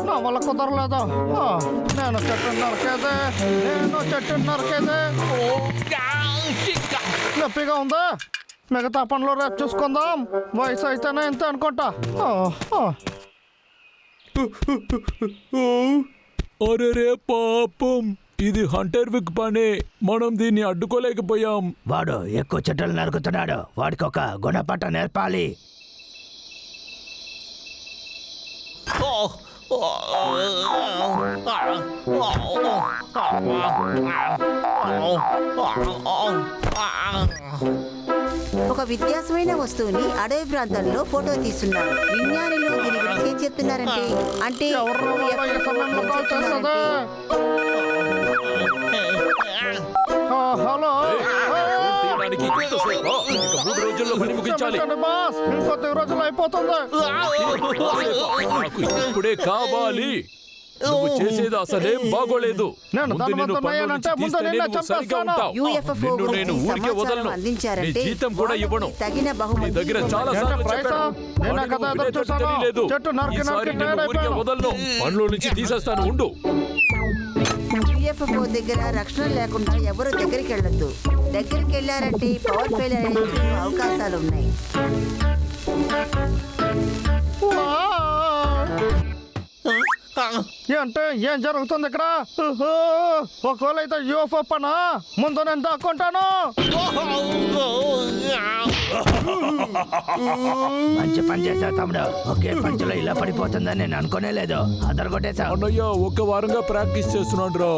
నా వల్ల కుదరలేదు. నేను చెట్టు నరికేదే. నొప్పిగా ఉందా? మిగతా పనులు రేపు చూసుకుందాం. వయసు అయితేనే ఇంత అనుకుంటా. అరే పాపం, ఇది హంటర్ విక్ పని. మనం దీన్ని అడ్డుకోలేకపోయాం. వాడు ఎక్కువ చెట్టులు నరుకుతున్నాడు. వాడికి ఒక గుణపాఠం నేర్పాలి. ఒక వ్యత్యాసమైన వస్తువుని అడవి ప్రాంతంలో ఫోటో తీస్తున్నారు. విజ్ఞానులు దీని గురించి ఏం చెప్తున్నారంటే హలో, ఇంకొద్ది రోజులు అయిపోతుంది. ఇప్పుడే కావాలి. నువ్వు చేసేది అసలేం బాగోలేదు. నేను ఊరికే వదలను. నీ జీతం కూడా ఇవ్వను. నీ దగ్గర చాలా సార్లు తెలియలేదు. ఈసారి నేను ఊరికే వదలను. పనిలో నుంచి తీసేస్తాను. ఉండు. యుఎఫ్ఓ దగ్గర రక్షణ లేకుండా ఎవరు దగ్గరికి వెళ్ళొద్దు. దగ్గరికి వెళ్ళారంటే పవర్ ఫెయిల్ అయ్యే అవకాశాలు ఉన్నాయి. అంటే ఏం జరుగుతుంది ఇక్కడ? ఒకవేళ అయితే యూఎఫ్ఓ పనా? ముందు నేను దాక్కుంటాను. మంచి పని చేశావు తమ్ముడు. ఒకే పంచులో ఇలా పడిపోతుందని నేను అనుకోనే లేదు. అదరగొట్టేశావు. అన్నయ్య, ఒక వారంగా ప్రాక్టీస్ చేస్తున్నాడు రా.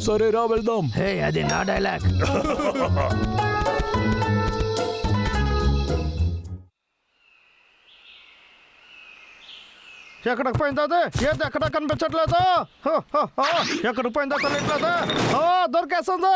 సరే రా, వెళ్దాం. హే, అది నా డైలాగ్. ఎక్కడికి పోయింది అది? ఏది ఎక్కడ కనిపించట్లేదు. ఎక్కడికి పోయిందో తెలియట్లేదు. దొరికేస్తుంది.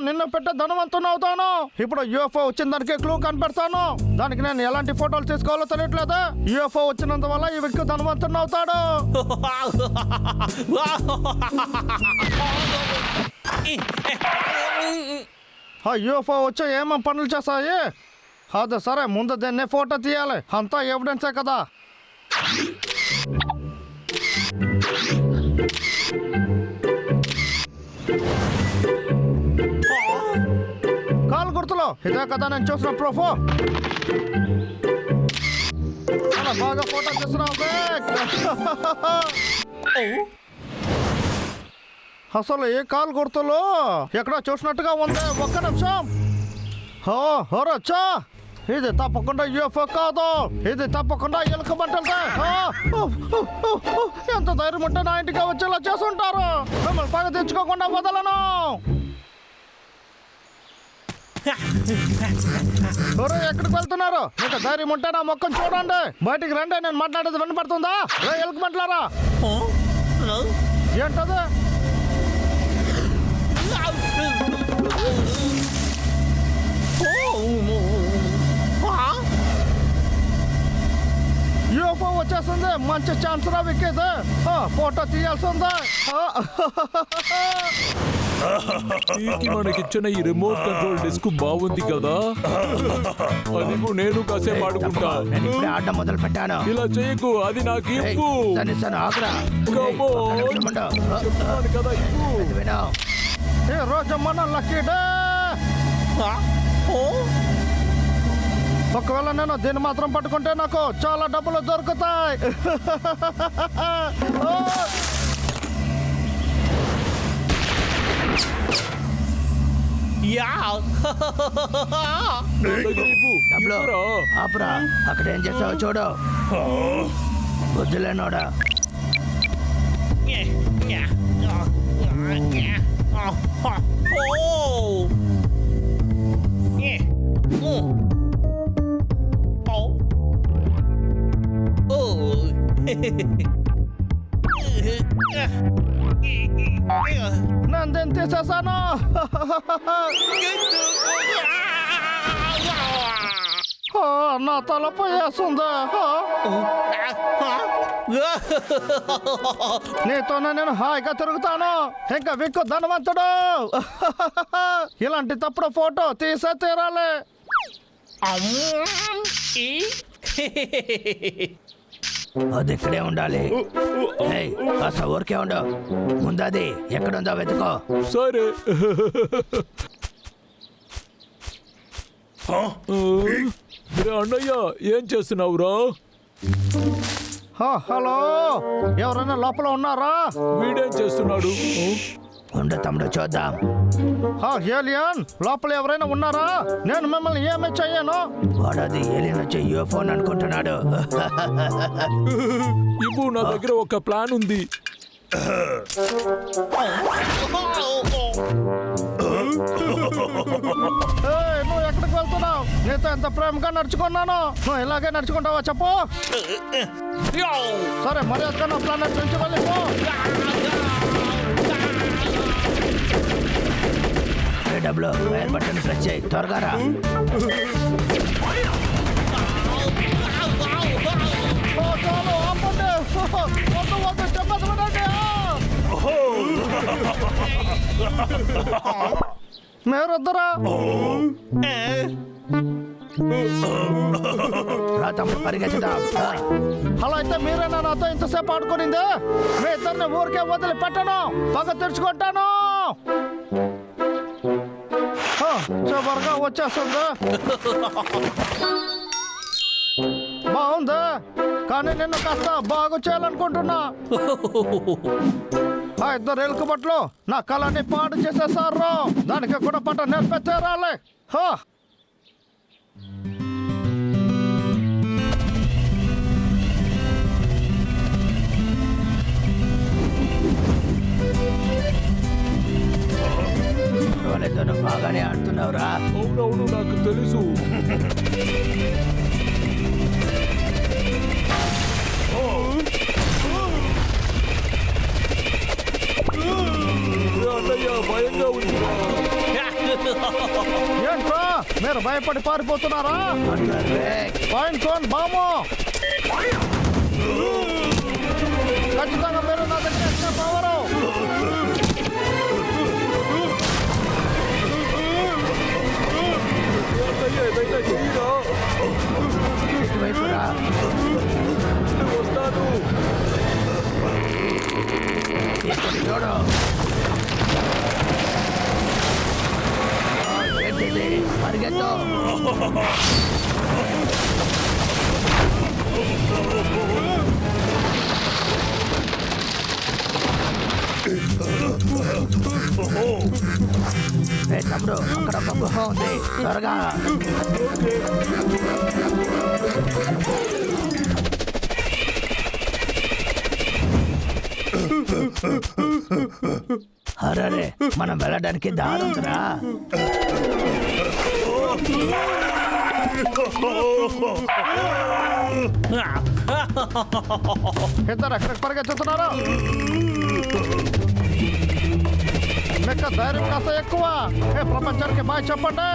నిన్ను పెట్టే ధనవంతుని అవుతాను. ఇప్పుడు యూఎఫ్ఓ వచ్చిన దానికి క్లూ కనిపెడతాను. దానికి నేను ఎలాంటి ఫోటోలు తీసుకోవాలో తెలియట్లేదు. యూఎఫ్ఓ వచ్చినందువల్ల ఈ వ్యక్తి ధనవంతుని అవుతాడు. ఆ యూఎఫ్ఓ వచ్చి ఏమేం పనులు చేస్తాయి? అదే సరే, ముందు దీన్నే ఫోటో తీయాలి. అంతా ఎవిడెన్సే కదా. కాలు గుర్తులో ఇదే కదా నేను చూసిన ప్రూఫ్. బాగా ఫోటో తీస్తున్నావు. అసలు ఈ కాలు గుర్తులు ఎక్కడ చూసినట్టుగా ఉంది. ఒక్క నిమిషం. రచ్చా, ఇది తప్పకుండా యూఎఫ్ఓ కాదు. ఇది తప్పకుండా ఎలుక మంటలదే. ఎంత ధైర్యం ఉంటే నా ఇంటికి వచ్చేలా చేసుంటారు. మిమ్మల్ని పగ తెచ్చుకోకుండా వదలను. ఎక్కడికి వెళ్తున్నారు? మీకు ధైర్యం ఉంటే నా మొక్కను చూడండి. బయటికి రండి. నేను మాట్లాడేది వినపడుతుందా? ఎలుక మంటలారా, ఏంటది? యూఎఫ్ఓ వచ్చేస్తుంది. మంచి ఛాన్స్ రా విక్కేది. ఫోటో తీయాల్సిందే. మనకిచ్చిన ఈ రిమోట్ కంట్రోల్ డిస్క్ బాగుంది కదా. అది నేను కాసేపు ఆడుకుంటా. ఆడడం మొదలు పెట్టాను. ఇలా చేయకు. అది నాకు ఇవ్వు. కదా ఇవ్వు. ఈ రోజు మన లక్కీ డే. ఒకవేళ నేను దీన్ని మాత్రం పట్టుకుంటే నాకు చాలా డబ్బులు దొరుకుతాయి. ఆపురా, అక్కడ ఏం చేసావు చూడు. బుద్ధులేనోడా. నందిని తీసేసాను. నా తలపై వేస్తుంది నీతోనే నేను హాయిగా తిరుగుతాను ఇంకా విక్కు ధనవంతుడు ఇలాంటి తప్పుడు ఫోటో తీసే తీరాలి అది ఇక్కడే ఉండాలి. ఏయ్, కాస్త ఊరికే ఉండు. ముందది ఎక్కడుందో వెతుకో. సరే. రే అన్నయ్య, ఏం చేస్తున్నావురా? హలో ఎవరైనా లోపల ఉన్నారా? వీడేం చేస్తున్నాడు? ఉండు తమ్ముడు, చూద్దాం. ఏలియన్ లోపల ఎవరైనా ఉన్నారా? నేను మిమ్మల్ని ఏమీ చెయ్యను. వాడది ఏలియన్ వచ్చే యూఎఫ్ఓ అనుకుంటున్నాడు. ఇవ్వు, నా దగ్గర ఒక ప్లాన్ ఉంది. నువ్వు ఎక్కడికి వెళ్తున్నావు? నీతో ఎంత ప్రేమగా నడుచుకున్నాను. నువ్వు ఇలాగే నడుచుకుంటావా చెప్పు. సరే మర్యాదగా నా ప్లానెట్ నుంచి వెళ్ళిపో. డబ్బులు ఫైర్ బటన్ ప్రెస్ చేయి, త్వరగా రా. చాలు ఆపండి. వద్దు వద్దు చెప్పదు వినండి. మీరొద్దరా? రా తమ్ముడు, పరిగెత్తుదాం. అలా అయితే మీరేనా నాతో ఇంతసేపు ఆడుకునింది? మీ ఇద్దరిని ఊరికే వదిలి పెట్టను, పగ తెరుచుకుంటాను. చివరిగా వచ్చేస్తుంది. బాగుంది, కానీ నిన్ను కాస్త బాగు చేయాలనుకుంటున్నా. ఆ ఇద్దరు ఎలుకబట్లు నా కళని పాడు చేసేసారు. దానికి కూడా పట్ట నేర్పెత్తే రాలే. నువ్వు బాగానే ఆడుతున్నావురా. అవునవును, నాకు తెలుసు. అన్నయ్య, భయంగా ఉంది. ఏంట్రా మీరు భయపడి పారిపోతున్నారా? పాయింట్ కోన్ బాము, ఖచ్చితంగా మీరు నా దగ్గర పవరు. ఇటువైపు రా. వస్తాను. చూడు, ఏంటిది? పరిగెత్తు. తమ్ముడు, అక్కడ ఒక గుహ ఉంది, త్వరగా. అరే, మనం వెళ్ళడానికి దారి ఉందిరా. ఇద్దరు ఎక్కడికి పరిగెత్తుతున్నారు? మీకు ధైర్యం కాస్త ఎక్కువ. ప్రపంచానికి బాయ్ చెప్పండి.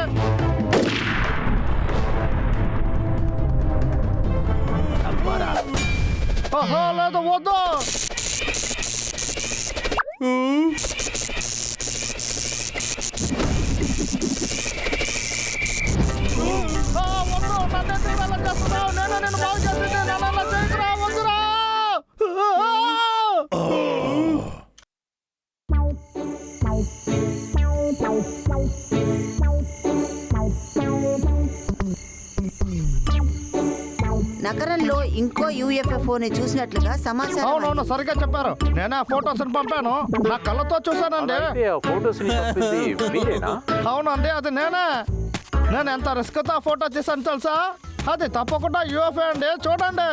ఓహో లేదు, వద్దు. వద్దు, నన్ను తీరాలని చేస్తున్నావు. నేను బాగు చేసింది, నన్ను అలా చేయకురా, వద్దురా. నగరంలో ఇంకో యూఎఫ్ఓని చూసినట్లుగా సమాచారం. అవునవును, సరిగ్గా చెప్పారు. నేను ఆ ఫోటోస్ పంపాను, నా కళ్ళతో చూసానండి. అవునండి, అది నేనే. నేను ఎంత రిస్క్ తో ఫోటో తీసాను తెలుసా? అది తప్పకుండా యూఎఫ్ఓ అండి, చూడండి.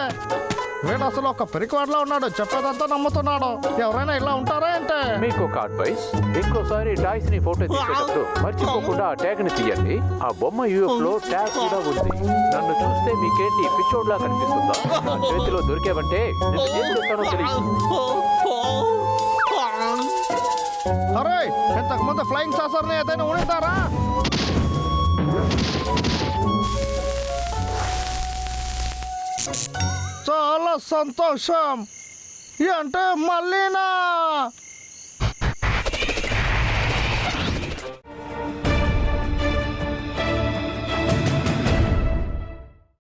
వీడు అసలు ఒక పిరికివాడిలా ఉన్నాడు, చెప్పేదంతా నమ్ముతున్నాడు. ఎవరైనా ఇలా ఉంటారా అంటే? మీకు ఒక అడ్వైస్, ఇంకోసారి టాయ్స్ ని ఫోటో తీసేటప్పుడు మర్చిపోకుండా ఆ ట్యాగ్ ని తీయండి. ఆ బొమ్మ యూఎఫ్ లో ట్యాగ్ కూడా ఉంది. నన్ను చూస్తే మీకేంటి పిచ్చోడ్లా కనిపిస్తుందా? నా చేతిలో దొరికేవంటే నేను ఏం చేస్తానో తెలియదు. అరే, ఇంతకు ముందు ఫ్లయింగ్ సాసర్ని ఏదైనా ఉండారా? చాలా సంతోషం. అంటే మళ్ళీనా